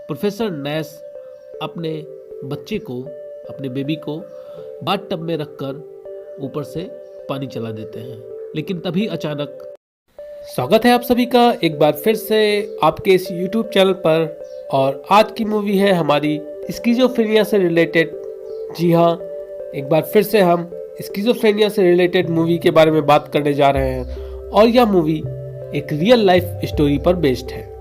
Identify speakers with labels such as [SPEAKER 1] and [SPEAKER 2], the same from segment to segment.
[SPEAKER 1] Professor नैस अपने बच्चे को, अपने बेबी को बाथ टब में रखकर ऊपर से पानी चला देते हैं। लेकिन तभी अचानक स्वागत है आप सभी का एक बार फिर से आपके इस YouTube चैनल पर। और आज की मूवी है हमारी स्किज़ोफ्रेनिया से रिलेटेड। जी हाँ, एक बार फिर से हम स्किज़ोफ्रेनिया से रिलेटेड मूवी के बारे में बात करने जा रहे हैं। और यह मूवी एक रियल लाइफ स्टोरी पर बेस्ड है।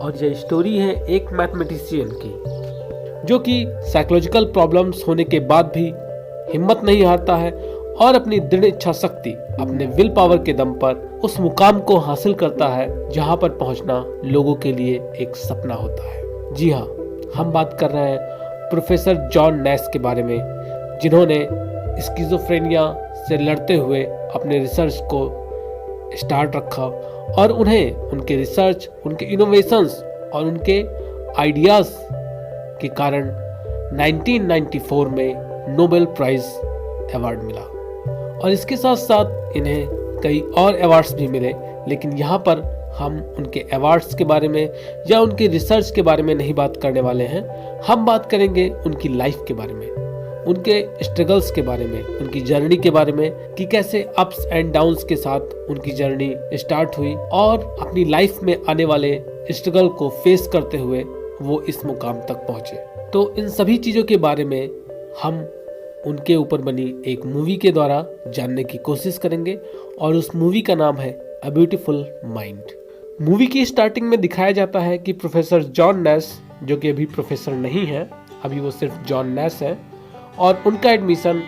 [SPEAKER 1] और यह स्टोरी है एक मैथमेटिशियन की, जो कि साइकोलॉजिकल प्रॉब्लम्स होने के बाद भी हिम्मत नहीं हारता है और अपनी दृढ़ इच्छा शक्ति, अपने विल पावर के दम पर उस मुकाम को हासिल करता है जहां पर पहुंचना लोगों के लिए एक सपना होता है। जी हाँ, हम बात कर रहे हैं प्रोफेसर जॉन नैस के बारे में, जिन्होंने स्किज़ोफ्रेनिया से लड़ते हुए अपने रिसर्च को स्टार्ट रखा और उन्हें उनके रिसर्च, उनके इनोवेशंस और उनके आइडियाज़ के कारण 1994 में नोबेल प्राइज़ अवार्ड मिला। और इसके साथ साथ इन्हें कई और अवार्ड्स भी मिले। लेकिन यहाँ पर हम उनके अवार्ड्स के बारे में या उनके रिसर्च के बारे में नहीं बात करने वाले हैं। हम बात करेंगे उनकी लाइफ के बारे में, उनके स्ट्रगल्स के बारे में, उनकी जर्नी के बारे में कि कैसे अप्स एंड डाउन्स के साथ उनकी जर्नी स्टार्ट हुई और अपनी लाइफ में आने वाले स्ट्रगल को फेस करते हुए वो इस मुकाम तक पहुंचे। तो इन सभी चीज़ों के बारे में हम उनके ऊपर बनी एक मूवी के द्वारा जानने की कोशिश करेंगे। और उस मूवी का नाम है अ ब्यूटीफुल माइंड। मूवी की स्टार्टिंग में दिखाया जाता है कि प्रोफेसर जॉन नैस, जो कि अभी प्रोफेसर नहीं है, अभी वो सिर्फ जॉन नैस है, और उनका एडमिशन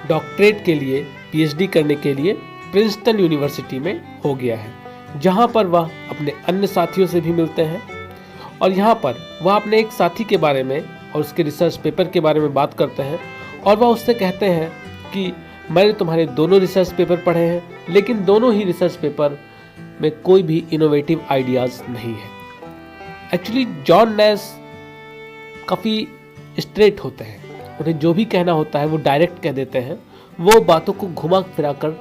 [SPEAKER 1] डॉक्टरेट के लिए, पीएचडी करने के लिए प्रिंसटन यूनिवर्सिटी में हो गया है, जहां पर वह अपने अन्य साथियों से भी मिलते हैं। और यहाँ पर वह अपने एक साथी के बारे में और उसके रिसर्च पेपर के बारे में बात करते हैं। और वह उससे कहते हैं कि मैंने तुम्हारे दोनों रिसर्च पेपर पढ़े हैं, लेकिन दोनों ही रिसर्च पेपर में कोई भी इनोवेटिव आइडियाज़ नहीं है। एक्चुअली जॉन नैस काफ़ी स्ट्रेट होते हैं, उन्हें जो भी कहना होता है वो डायरेक्ट कह देते हैं, वो बातों को घुमा फिरा कर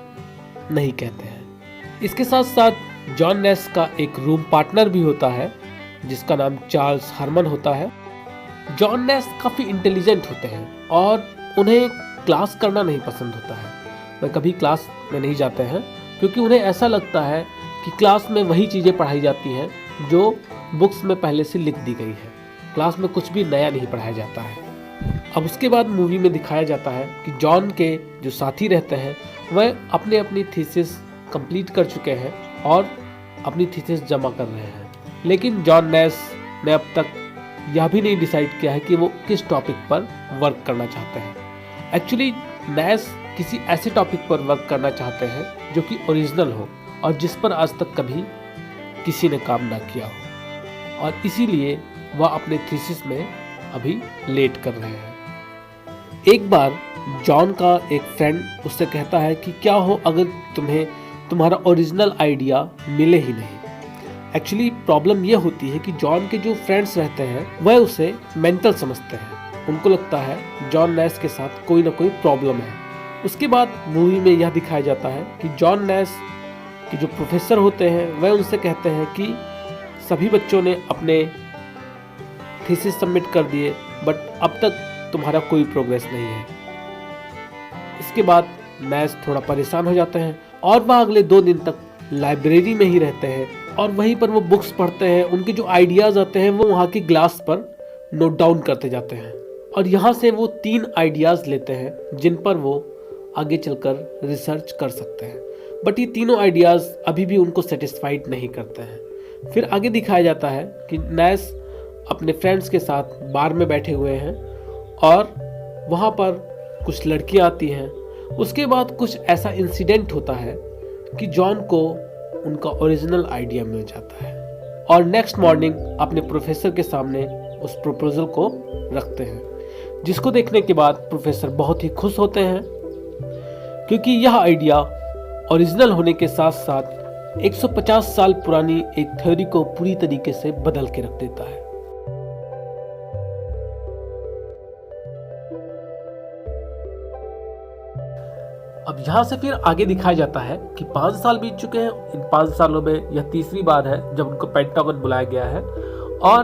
[SPEAKER 1] नहीं कहते हैं। इसके साथ साथ जॉन नैस का एक रूम पार्टनर भी होता है जिसका नाम चार्ल्स हरमन होता है। जॉन नैस काफ़ी इंटेलिजेंट होते हैं और उन्हें क्लास करना नहीं पसंद होता है। वह कभी क्लास में नहीं जाते हैं क्योंकि उन्हें ऐसा लगता है कि क्लास में वही चीज़ें पढ़ाई जाती हैं जो बुक्स में पहले से लिख दी गई है। क्लास में कुछ भी नया नहीं पढ़ाया जाता है। अब उसके बाद मूवी में दिखाया जाता है कि जॉन के जो साथी रहते हैं वह अपनी थीसिस कंप्लीट कर चुके हैं और अपनी थीसिस जमा कर रहे हैं। लेकिन जॉन नैस ने अब तक यह भी नहीं डिसाइड किया है कि वो किस टॉपिक पर वर्क करना चाहते हैं। एक्चुअली नैस किसी ऐसे टॉपिक पर वर्क करना चाहते हैं जो कि ओरिजिनल हो और जिस पर आज तक कभी किसी ने काम ना किया हो, और इसीलिए वह अपने थीसिस में अभी लेट कर रहे हैं। एक बार जॉन का एक फ्रेंड उससे कहता है कि क्या हो अगर तुम्हें तुम्हारा ओरिजिनल आइडिया मिले ही नहीं। एक्चुअली प्रॉब्लम यह होती है कि जॉन के जो फ्रेंड्स रहते हैं वह उसे मेंटल समझते हैं। उनको लगता है जॉन नैस के साथ कोई ना कोई प्रॉब्लम है। उसके बाद मूवी में यह दिखाया जाता है कि जॉन नैस के जो प्रोफेसर होते हैं वह उनसे कहते हैं कि सभी बच्चों ने अपने थीसिस सबमिट कर दिए, बट अब तक तुम्हारा कोई प्रोग्रेस नहीं है। इसके बाद नैस थोड़ा परेशान हो जाते हैं और वह अगले 2 दिन तक लाइब्रेरी में ही रहते हैं और वहीं पर वो बुक्स पढ़ते हैं। उनके जो आइडियाज़ आते हैं वो वहाँ की ग्लास पर नोट डाउन करते जाते हैं और यहाँ से वो 3 आइडियाज़ लेते हैं जिन पर वो आगे चलकर रिसर्च कर सकते हैं। बट ये तीनों आइडियाज़ अभी भी उनको सेटिस्फाइड नहीं करते हैं। फिर आगे दिखाया जाता है कि नैस अपने फ्रेंड्स के साथ बार में बैठे हुए हैं और वहाँ पर कुछ लड़कियाँ आती हैं। उसके बाद कुछ ऐसा इंसिडेंट होता है कि जॉन को उनका ओरिजिनल आइडिया मिल जाता है और नेक्स्ट मॉर्निंग अपने प्रोफेसर के सामने उस प्रपोजल को रखते हैं, जिसको देखने के बाद प्रोफेसर बहुत ही खुश होते हैं क्योंकि यह आइडिया ओरिजिनल होने के साथ साथ 150 साल पुरानी एक थ्योरी को पूरी तरीके से बदल के रख देता है। अब यहाँ से फिर आगे दिखाया जाता है कि 5 साल बीत चुके हैं। इन 5 सालों में यह तीसरी बार है जब उनको पेंटागन बुलाया गया है और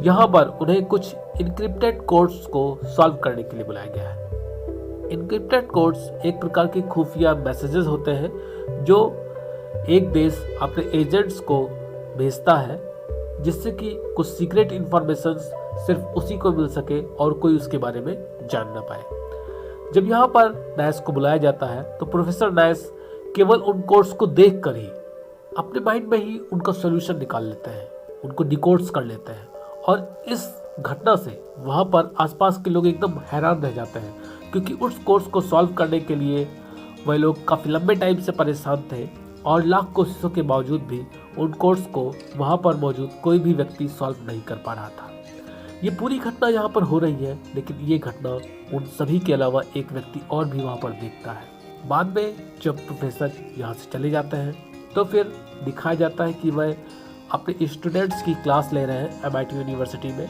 [SPEAKER 1] यहाँ पर उन्हें कुछ इनक्रिप्टेड कोड्स को सॉल्व करने के लिए बुलाया गया है। इनक्रिप्टेड कोड्स एक प्रकार के खुफिया मैसेजेस होते हैं जो एक देश अपने एजेंट्स को भेजता है, जिससे कि कुछ सीक्रेट इंफॉर्मेशन सिर्फ उसी को मिल सके और कोई उसके बारे में जान ना पाए। जब यहाँ पर नैश को बुलाया जाता है तो प्रोफेसर नैश केवल उन कोड्स को देखकर ही अपने माइंड में ही उनका सॉल्यूशन निकाल लेते हैं, उनको डिकोड्स कर लेते हैं। और इस घटना से वहाँ पर आसपास के लोग एकदम हैरान रह जाते हैं, क्योंकि उस कोर्स को सॉल्व करने के लिए वह लोग काफ़ी लंबे टाइम से परेशान थे और लाख कोशिशों के बावजूद भी उन कोर्स को वहाँ पर मौजूद कोई भी व्यक्ति सॉल्व नहीं कर पा रहा था। ये पूरी घटना यहाँ पर हो रही है, लेकिन ये घटना उन सभी के अलावा एक व्यक्ति और भी वहाँ पर देखता है। बाद में जब प्रोफेसर यहाँ से चले जाते हैं तो फिर दिखाया जाता है कि वह अपने स्टूडेंट्स की क्लास ले रहे हैं MIT यूनिवर्सिटी में।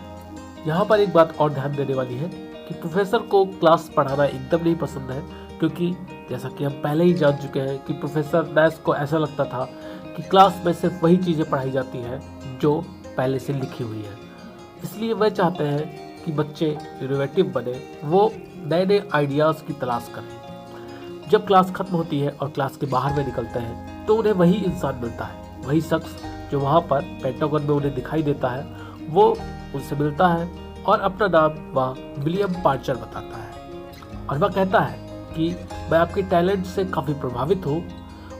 [SPEAKER 1] यहाँ पर एक बात और ध्यान देने वाली है कि प्रोफेसर को क्लास पढ़ाना एकदम नहीं पसंद है, क्योंकि जैसा कि हम पहले ही जान चुके हैं कि प्रोफेसर नैश को ऐसा लगता था कि क्लास में सिर्फ वही चीज़ें पढ़ाई जाती हैं जो पहले से लिखी हुई है। इसलिए वह चाहते हैं कि बच्चे इनोवेटिव बने, वो नए नए आइडियाज़ की तलाश करें। जब क्लास खत्म होती है और क्लास के बाहर में निकलते हैं तो उन्हें वही इंसान मिलता है, वही शख्स जो वहाँ पर पेंटागन में उन्हें दिखाई देता है। वो उनसे मिलता है और अपना नाम वह विलियम पार्चर बताता है और वह कहता है कि मैं आपके टैलेंट से काफ़ी प्रभावित हूँ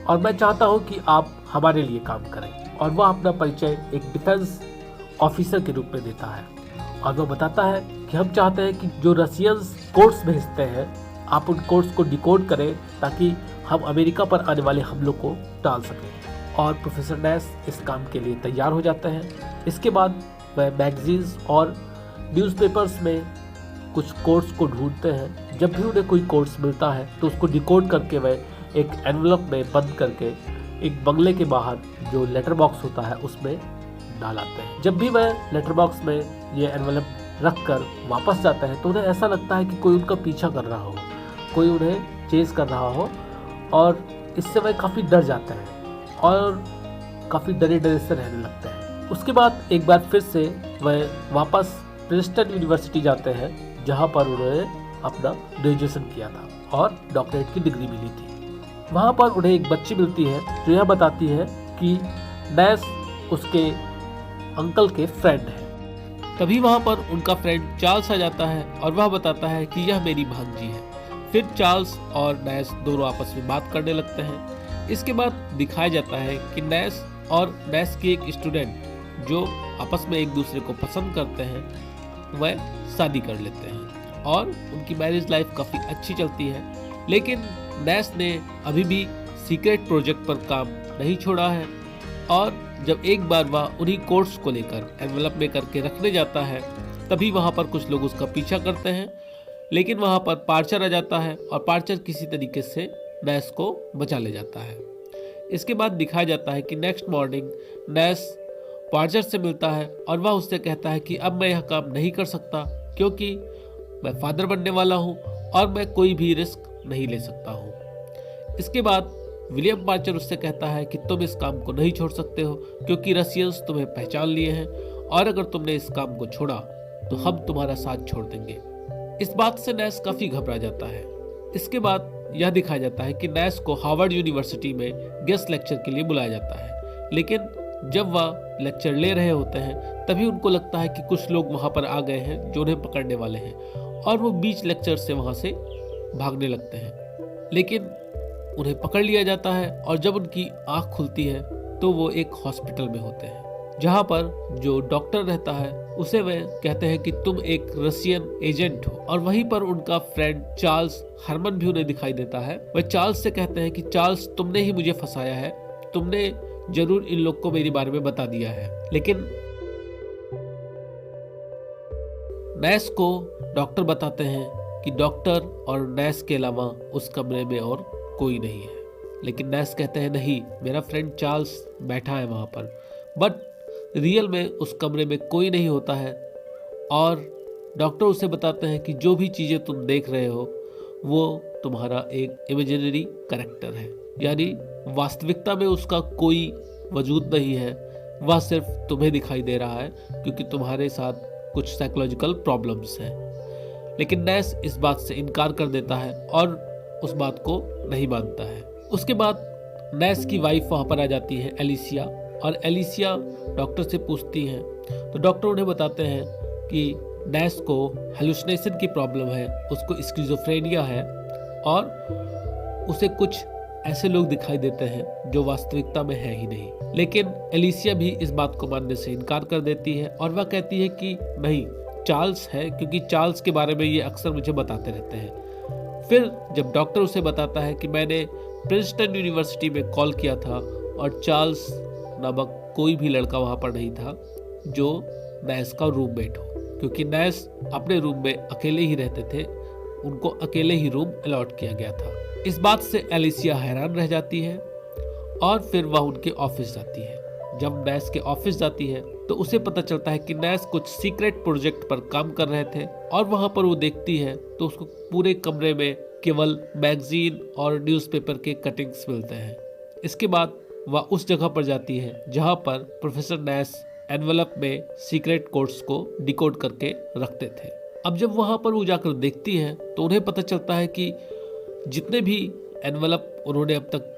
[SPEAKER 1] और मैं चाहता हूँ कि आप हमारे लिए काम करें। और वह अपना परिचय एक डिफेंस ऑफिसर के रूप में देता है और वह बताता है कि हम चाहते हैं कि जो रशियंस कोड्स भेजते हैं आप उन कोड्स को डिकोड करें ताकि हम अमेरिका पर आने वाले हमलों को टाल सकें। और प्रोफेसर नैश इस काम के लिए तैयार हो जाते हैं। इसके बाद वह मैगजीन्स और न्यूज़पेपर्स में कुछ कोड्स को ढूंढते हैं। जब भी उन्हें कोई कोड्स मिलता है तो उसको डिकोड करके वह एक एनवलप में बंद करके एक बंगले के बाहर जो लेटर बॉक्स होता है उसमें डाल आते हैं। जब भी वह लेटर बॉक्स में ये एनवलप रख कर वापस जाता है तो उन्हें ऐसा लगता है कि कोई उनका पीछा कर रहा हो, कोई उन्हें चेज कर रहा हो, और इससे वह काफ़ी डर जाते हैं और काफ़ी डरे डरे से रहने लगते हैं। उसके बाद एक बार फिर से वह वापस प्रिंसटन यूनिवर्सिटी जाते हैं, जहाँ पर उन्होंने अपना ग्रेजुएशन किया था और डॉक्टरेट की डिग्री मिली थी। वहाँ पर उन्हें एक बच्ची मिलती है जो यह बताती है कि नैश उसके अंकल के फ्रेंड है। तभी वहाँ पर उनका फ्रेंड चार्ल्स आ जाता है और वह बताता है कि यह मेरी भांजी है। फिर चार्ल्स और नैश दोनों आपस में बात करने लगते हैं। इसके बाद दिखाया जाता है कि नैश और नैश की एक स्टूडेंट जो आपस में एक दूसरे को पसंद करते हैं वह शादी कर लेते हैं और उनकी मैरिज लाइफ काफ़ी अच्छी चलती है। लेकिन नैश ने अभी भी सीक्रेट प्रोजेक्ट पर काम नहीं छोड़ा है और जब एक बार वह उन्हीं कोड्स को लेकर एनवलप में करके रखने जाता है तभी वहाँ पर कुछ लोग उसका पीछा करते हैं। लेकिन वहाँ पर पार्चर आ जाता है और पार्चर किसी तरीके से नैश को बचा ले जाता है। इसके बाद दिखाया जाता है कि नेक्स्ट मॉर्निंग नैश पार्चर से मिलता है और वह उससे कहता है कि अब मैं यह काम नहीं कर सकता क्योंकि मैं फादर बनने वाला हूँ और मैं कोई भी रिस्क नहीं ले सकता हूँ। इसके बाद विलियम पार्चर उससे कहता है कि तुम इस काम को नहीं छोड़ सकते हो क्योंकि रशियंस तुम्हें पहचान लिए हैं और अगर तुमने इस काम को छोड़ा तो हम तुम्हारा साथ छोड़ देंगे। इस बात से नैश काफ़ी घबरा जाता है। इसके बाद यह दिखाया जाता है कि नैश को हार्वर्ड यूनिवर्सिटी में गेस्ट लेक्चर के लिए बुलाया जाता है। लेकिन जब वह लेक्चर ले रहे होते हैं तभी उनको लगता है कि कुछ लोग वहाँ पर आ गए हैं जो उन्हें पकड़ने वाले हैं और वो बीच लेक्चर से वहाँ से भागने लगते हैं। लेकिन उन्हें पकड़ लिया जाता है और जब उनकी आँख खुलती है तो वो एक हॉस्पिटल में होते हैं जहाँ पर जो डॉक्टर रहता है उसे वे कहते हैं कि तुम एक रशियन एजेंट हो और वहीं पर उनका फ्रेंड चार्ल्स हरमन भी उन्हें दिखाई देता है। वह चार्ल्स से कहते हैं कि चार्ल्स तुमने ही मुझे फंसाया है, तुमने जरूर इन लोग को मेरे बारे में बता दिया है। लेकिन नैश को डॉक्टर बताते हैं कि डॉक्टर और नैश के अलावा उस कमरे में और कोई नहीं है। लेकिन नैश कहते हैं नहीं, मेरा फ्रेंड चार्ल्स बैठा है वहाँ पर, बट रियल में उस कमरे में कोई नहीं होता है। और डॉक्टर उसे बताते हैं कि जो भी चीज़ें तुम देख रहे हो वो तुम्हारा एक इमेजिनरी कैरेक्टर है, यानी वास्तविकता में उसका कोई वजूद नहीं है। वह सिर्फ तुम्हें दिखाई दे रहा है क्योंकि तुम्हारे साथ कुछ साइकोलॉजिकल प्रॉब्लम्स हैं। लेकिन नैस इस बात से इनकार कर देता है और उस बात को नहीं मानता है। उसके बाद नैस की वाइफ वहाँ पर आ जाती है, एलिसिया, और एलिसिया डॉक्टर से पूछती हैं तो डॉक्टर उन्हें बताते हैं कि नैस को हेलुसिनेशन की प्रॉब्लम है, उसको स्किज़ोफ्रेनिया है और उसे कुछ ऐसे लोग दिखाई देते हैं जो वास्तविकता में है ही नहीं। लेकिन एलिसिया भी इस बात को मानने से इनकार कर देती है और वह कहती है कि नहीं, चार्ल्स है, क्योंकि चार्ल्स के बारे में ये अक्सर मुझे बताते रहते हैं। फिर जब डॉक्टर उसे बताता है कि मैंने प्रिंसटन यूनिवर्सिटी में कॉल किया था और चार्ल्स नामक कोई भी लड़का वहाँ पर नहीं था जो नैस का रूममेट हो, क्योंकि नैस अपने रूम में अकेले ही रहते थे, उनको अकेले ही रूम अलॉट किया गया था। इस बात से एलिसिया हैरान रह जाती है और फिर वह उनके ऑफिस जाती है। जब नैस के ऑफिस जाती है तो उसे पता चलता है कि नैस कुछ सीक्रेट प्रोजेक्ट पर काम कर रहे थे और वहां पर वो देखती है तो उसको पूरे कमरे में केवल मैगजीन और न्यूज़पेपर के कटिंग्स मिलते हैं। इसके बाद वह उस जगह पर जाती है जहां पर प्रोफेसर नैस एनवलप में सीक्रेट कोड्स को डिकोड करके रखते थे। अब जब वहां पर वो जाकर देखती है तो उन्हें पता चलता है कि जितने भी एनवलप उन्होंने अब तक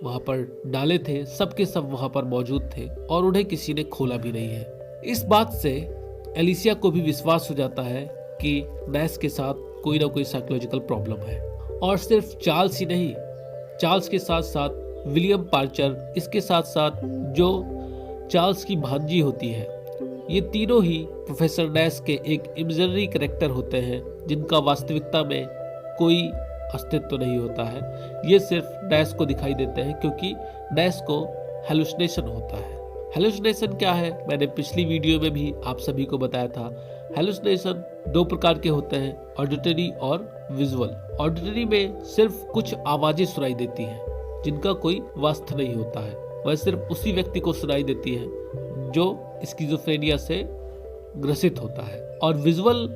[SPEAKER 1] वहाँ पर डाले थे, सब के सब वहाँ पर मौजूद थे और उन्हें किसी ने खोला भी नहीं है। इस बात से एलिसिया को भी विश्वास हो जाता है कि नैस के साथ कोई ना कोई साइकोलॉजिकल प्रॉब्लम है। और सिर्फ चार्ल्स ही नहीं, चार्ल्स के साथ साथ विलियम पार्चर, इसके साथ साथ जो चार्ल्स की भांजी होती है, ये तीनों ही प्रोफेसर नैस के एक इमेजिनरी कैरेक्टर होते हैं जिनका वास्तविकता में कोई अस्तित्व नहीं होता है। ये सिर्फ नैस को दिखाई देते हैं क्योंकि नैस को हेलुसिनेशन होता है। हेलुसिनेशन क्या है, मैंने पिछली वीडियो में भी आप सभी को बताया था। हेलुसिनेशन दो प्रकार के होते हैं, ऑडिटरी और विजुअल। ऑडिटरी में सिर्फ कुछ आवाजें सुनाई देती हैं जिनका कोई वास्तव नहीं होता है, वह सिर्फ उसी व्यक्ति को सुनाई देती है जो स्किज़ोफ्रेनिया से ग्रसित होता है। और विजुअल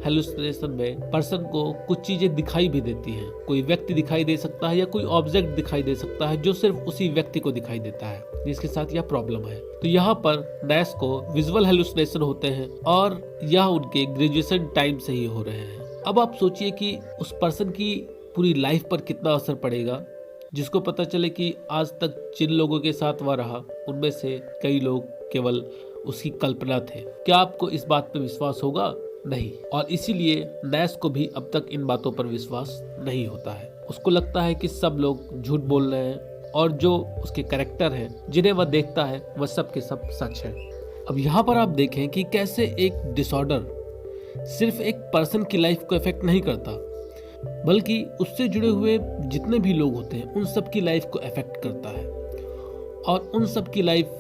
[SPEAKER 1] हेलुसिनेशन में पर्सन को कुछ चीजें दिखाई भी देती हैं, कोई व्यक्ति दिखाई दे सकता है या कोई ऑब्जेक्ट दिखाई दे सकता है जो सिर्फ उसी व्यक्ति को दिखाई देता है जिसके साथ यह प्रॉब्लम है। तो यहाँ पर नैस को विजुअल हेलुसिनेशन होते हैं और यह उनके ग्रेजुएशन टाइम से ही हो रहे हैं। अब आप सोचिए कि उस पर्सन की पूरी लाइफ पर कितना असर पड़ेगा, जिसको पता चले कि आज तक जिन लोगों के साथ वह रहा उनमें से कई लोग केवल उसकी कल्पना थे। क्या आपको इस बात पर विश्वास होगा? नहीं। और इसीलिए नैस को भी अब तक इन बातों पर विश्वास नहीं होता है। उसको लगता है कि सब लोग झूठ बोल रहे हैं और जो उसके कैरेक्टर हैं जिन्हें वह देखता है वह सब के सब सच है। अब यहाँ पर आप देखें कि कैसे एक डिसऑर्डर सिर्फ एक पर्सन की लाइफ को इफेक्ट नहीं करता, बल्कि उससे जुड़े हुए जितने भी लोग होते हैं उन सब की लाइफ को इफेक्ट करता है और उन सब की लाइफ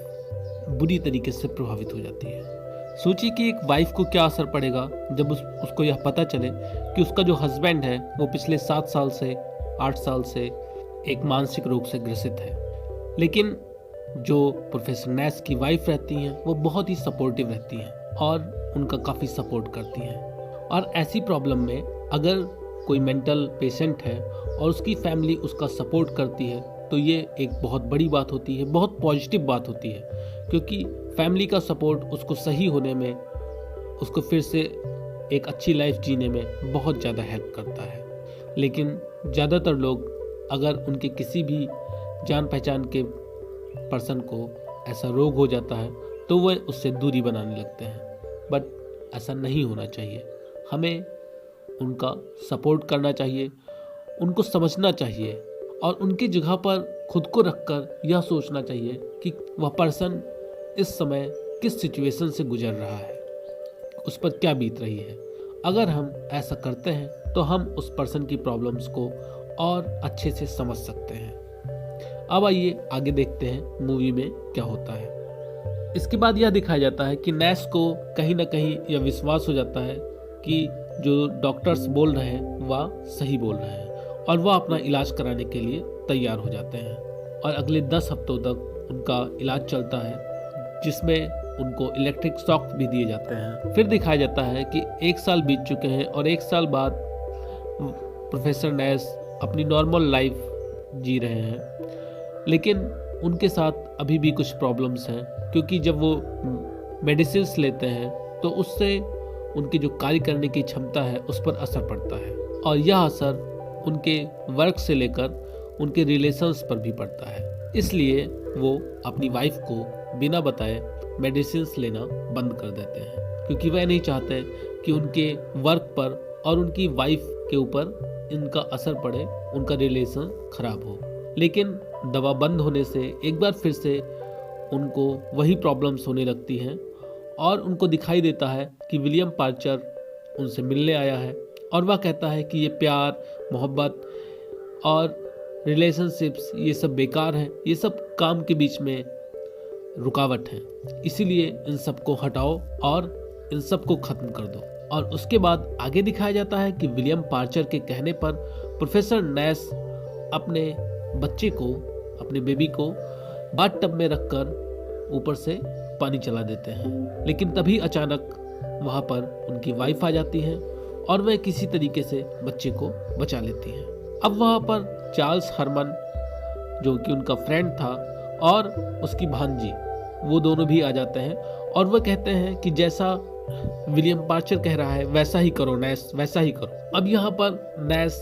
[SPEAKER 1] बुरी तरीके से प्रभावित हो जाती है। सोचिए कि एक वाइफ को क्या असर पड़ेगा जब उसको यह पता चले कि उसका जो हस्बैंड है वो पिछले 7 साल से 8 साल से एक मानसिक रोग से ग्रसित है। लेकिन जो प्रोफेसर नैस की वाइफ रहती हैं वो बहुत ही सपोर्टिव रहती हैं और उनका काफ़ी सपोर्ट करती हैं। और ऐसी प्रॉब्लम में अगर कोई मेंटल पेशेंट है और उसकी फैमिली उसका सपोर्ट करती है तो ये एक बहुत बड़ी बात होती है, बहुत पॉजिटिव बात होती है, क्योंकि फैमिली का सपोर्ट उसको सही होने में, उसको फिर से एक अच्छी लाइफ जीने में बहुत ज़्यादा हेल्प करता है। लेकिन ज़्यादातर लोग अगर उनके किसी भी जान पहचान के पर्सन को ऐसा रोग हो जाता है तो वह उससे दूरी बनाने लगते हैं। बट ऐसा नहीं होना चाहिए। हमें उनका सपोर्ट करना चाहिए, उनको समझना चाहिए और उनकी जगह पर खुद को रखकर यह सोचना चाहिए कि वह पर्सन इस समय किस सिचुएशन से गुजर रहा है, उस पर क्या बीत रही है। अगर हम ऐसा करते हैं तो हम उस पर्सन की प्रॉब्लम्स को और अच्छे से समझ सकते हैं। अब आइए आगे देखते हैं मूवी में क्या होता है। इसके बाद यह दिखाया जाता है कि नैस को कहीं ना कहीं यह विश्वास हो जाता है कि जो डॉक्टर्स बोल रहे हैं वह सही बोल रहे हैं और वह अपना इलाज कराने के लिए तैयार हो जाते हैं। और अगले 10 हफ्तों तक उनका इलाज चलता है जिसमें उनको इलेक्ट्रिक शॉक भी दिए जाते हैं। फिर दिखाया जाता है कि 1 साल बीत चुके हैं और 1 साल बाद प्रोफेसर नैस अपनी नॉर्मल लाइफ जी रहे हैं, लेकिन उनके साथ अभी भी कुछ प्रॉब्लम्स हैं क्योंकि जब वो मेडिसिन्स लेते हैं तो उससे उनकी जो कार्य करने की क्षमता है उस पर असर पड़ता है, और यह असर उनके वर्क से लेकर उनके रिलेशंस पर भी पड़ता है। इसलिए वो अपनी वाइफ को बिना बताए मेडिसिन्स लेना बंद कर देते हैं, क्योंकि वह नहीं चाहते कि उनके वर्क पर और उनकी वाइफ के ऊपर इनका असर पड़े, उनका रिलेशन खराब हो। लेकिन दवा बंद होने से एक बार फिर से उनको वही प्रॉब्लम्स होने लगती हैं, और उनको दिखाई देता है कि विलियम पार्चर उनसे मिलने आया है, और वह कहता है कि ये प्यार, मोहब्बत और रिलेशनशिप्स ये सब बेकार हैं, ये सब काम के बीच में रुकावट है, इसीलिए इन सब को हटाओ और इन सब को ख़त्म कर दो। और उसके बाद आगे दिखाया जाता है कि विलियम पार्चर के कहने पर प्रोफेसर नैश अपने बच्चे को, अपने बेबी को बाथटब में रखकर ऊपर से पानी चला देते हैं। लेकिन तभी अचानक वहाँ पर उनकी वाइफ आ जाती है और वह किसी तरीके से बच्चे को बचा लेती है। अब वहाँ पर चार्ल्स हरमन, जो कि उनका फ्रेंड था, और उसकी भांजी, वो दोनों भी आ जाते हैं, और वह कहते हैं कि जैसा विलियम पार्चर कह रहा है वैसा ही करो नैश, वैसा ही करो। अब यहाँ पर नैश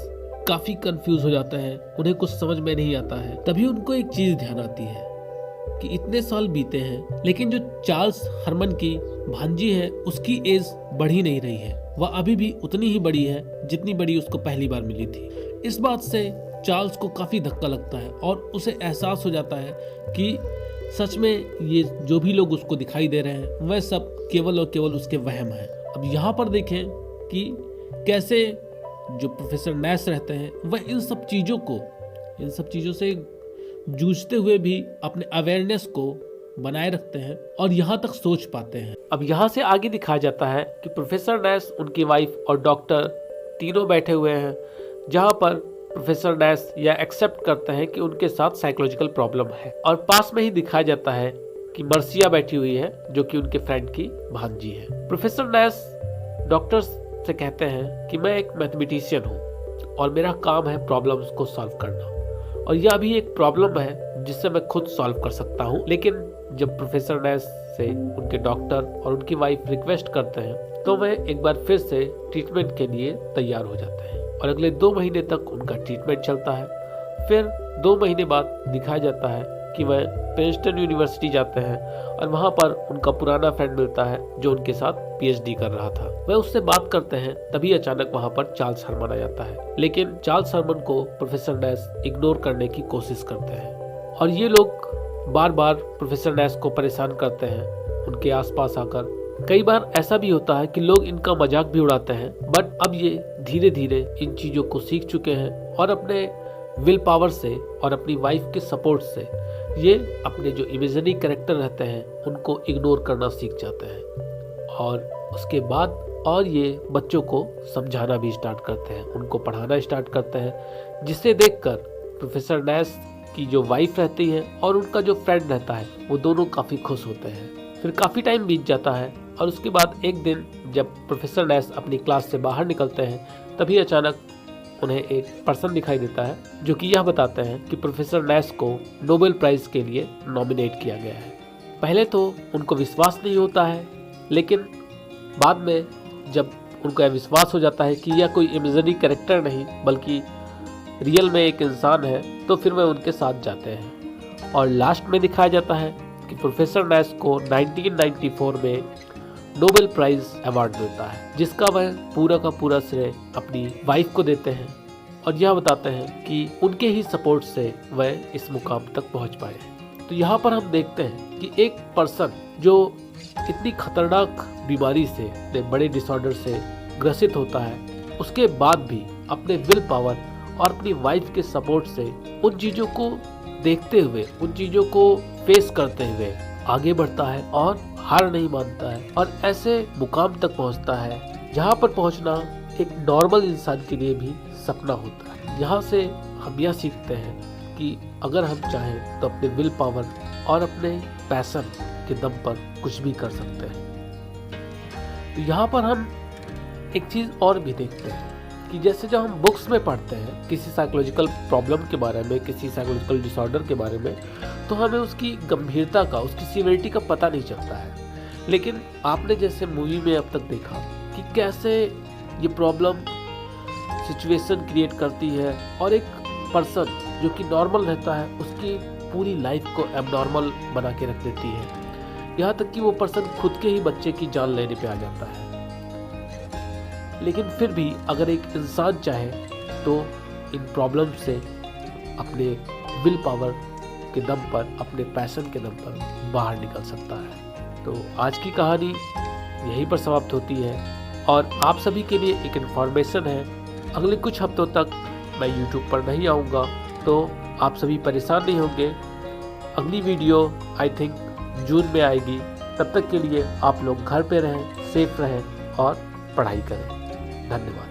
[SPEAKER 1] काफ़ी कंफ्यूज हो जाते हैं, उन्हें कुछ समझ में नहीं आता है। तभी उनको एक चीज़ ध्यान आती है कि इतने साल बीते हैं, लेकिन जो चार्ल्स हरमन की भांजी है उसकी एज बढ़ी नहीं रही है, वह अभी भी उतनी ही बड़ी है जितनी बड़ी उसको पहली बार मिली थी। इस बात से चार्ल्स को काफ़ी धक्का लगता है और उसे एहसास हो जाता है कि सच में ये जो भी लोग उसको दिखाई दे रहे हैं वह सब केवल और केवल उसके वहम है। अब यहाँ पर देखें कि कैसे जो प्रोफेसर नैश रहते हैं वह इन सब चीज़ों से जूझते हुए भी अपने अवेयरनेस को बनाए रखते हैं और यहाँ तक सोच पाते हैं। अब यहाँ से आगे दिखाया जाता है कि प्रोफेसर नैश, उनकी वाइफ और डॉक्टर तीनों बैठे हुए हैं, जहाँ पर प्रोफेसर नैश यह एक्सेप्ट करते हैं कि उनके साथ साइकोलॉजिकल प्रॉब्लम है। और पास में ही दिखाया जाता है कि मर्सिया बैठी हुई है, जो कि उनके फ्रेंड की भांजी है। प्रोफेसर नैश डॉक्टर से कहते हैं कि मैं एक मैथमेटिशियन हूँ और मेरा काम है प्रॉब्लम्स को सॉल्व करना, और यह भी एक प्रॉब्लम है जिससे मैं खुद सॉल्व कर सकता हूँ। लेकिन जब प्रोफेसर नैश से उनके डॉक्टर और उनकी वाइफ रिक्वेस्ट करते हैं तो वह एक बार फिर से ट्रीटमेंट के लिए तैयार हो जाते हैं, और अगले 2 महीने तक उनका ट्रीटमेंट चलता है। फिर 2 महीने बाद दिखाया जाता है कि वह प्रिंसटन यूनिवर्सिटी जाते हैं और वहाँ पर उनका पुराना फ्रेंड मिलता है जो उनके साथ पीएचडी कर रहा था। वह उससे बात करते हैं, तभी अचानक वहाँ पर चार्ल्स हरमन आ जाता है। लेकिन चार्ल्स हरमन को प्रोफेसर नैश इग्नोर करने की कोशिश करते हैं, और ये लोग बार बार प्रोफेसर नैश को परेशान करते हैं उनके आसपास आकर। कई बार ऐसा भी होता है कि लोग इनका मजाक भी उड़ाते हैं, बट अब ये धीरे धीरे इन चीज़ों को सीख चुके हैं और अपने विल पावर से और अपनी वाइफ के सपोर्ट से ये अपने जो इमेजिनरी कैरेक्टर रहते हैं उनको इग्नोर करना सीख जाते हैं। और उसके बाद और ये बच्चों को समझाना भी स्टार्ट करते हैं, उनको पढ़ाना स्टार्ट करते हैं, जिसे देखकर प्रोफेसर नैश की जो वाइफ रहती है और उनका जो फ्रेंड रहता है वो दोनों काफ़ी खुश होते हैं। फिर काफ़ी टाइम बीत जाता है और उसके बाद एक दिन जब प्रोफेसर नैश अपनी क्लास से बाहर निकलते हैं तभी अचानक उन्हें एक पर्सन दिखाई देता है जो कि यह बताते हैं कि प्रोफेसर नैश को नोबेल प्राइज़ के लिए नॉमिनेट किया गया है। पहले तो उनको विश्वास नहीं होता है, लेकिन बाद में जब उनको यह विश्वास हो जाता है कि यह कोई इमेजिनरी कैरेक्टर नहीं बल्कि रियल में एक इंसान है, तो फिर वह उनके साथ जाते हैं। और लास्ट में दिखाया जाता है कि प्रोफेसर नैश को 1994 में नोबेल प्राइज़ अवार्ड मिलता है, जिसका वह पूरा का पूरा श्रेय अपनी वाइफ को देते हैं और यह बताते हैं कि उनके ही सपोर्ट से वह इस मुकाम तक पहुंच पाए। तो यहाँ पर हम देखते हैं कि एक पर्सन जो इतनी खतरनाक बीमारी से, इतने बड़े डिसऑर्डर से ग्रसित होता है, उसके बाद भी अपने विल पावर और अपनी वाइफ के सपोर्ट से उन चीज़ों को देखते हुए, उन चीज़ों को फेस करते हुए आगे बढ़ता है और हार नहीं मानता है और ऐसे मुकाम तक पहुंचता है जहां पर पहुंचना एक नॉर्मल इंसान के लिए भी सपना होता है। यहाँ से हम यह सीखते हैं कि अगर हम चाहें तो अपने विल पावर और अपने पैशन के दम पर कुछ भी कर सकते हैं। तो यहाँ पर हम एक चीज़ और भी देखते हैं कि जैसे जब हम बुक्स में पढ़ते हैं किसी साइकोलॉजिकल प्रॉब्लम के बारे में, किसी साइकोलॉजिकल डिसऑर्डर के बारे में, तो हमें उसकी गंभीरता का, उसकी सीवियरिटी का पता नहीं चलता है। लेकिन आपने जैसे मूवी में अब तक देखा कि कैसे ये प्रॉब्लम सिचुएशन क्रिएट करती है और एक पर्सन जो कि नॉर्मल रहता है उसकी पूरी लाइफ को एबनॉर्मल बना के रख देती है। यहाँ तक कि वो पर्सन खुद के ही बच्चे की जान लेने पे आ जाता है। लेकिन फिर भी अगर एक इंसान चाहे तो इन प्रॉब्लम से अपने विल पावर के दम पर, अपने पैशन के दम पर बाहर निकल सकता है। तो आज की कहानी यहीं पर समाप्त होती है और आप सभी के लिए एक इन्फॉर्मेशन है, अगले कुछ हफ्तों तक मैं YouTube पर नहीं आऊँगा, तो आप सभी परेशान नहीं होंगे। अगली वीडियो आई थिंक जून में आएगी। तब तक के लिए आप लोग घर पे रहें, सेफ रहें और पढ़ाई करें। धन्यवाद।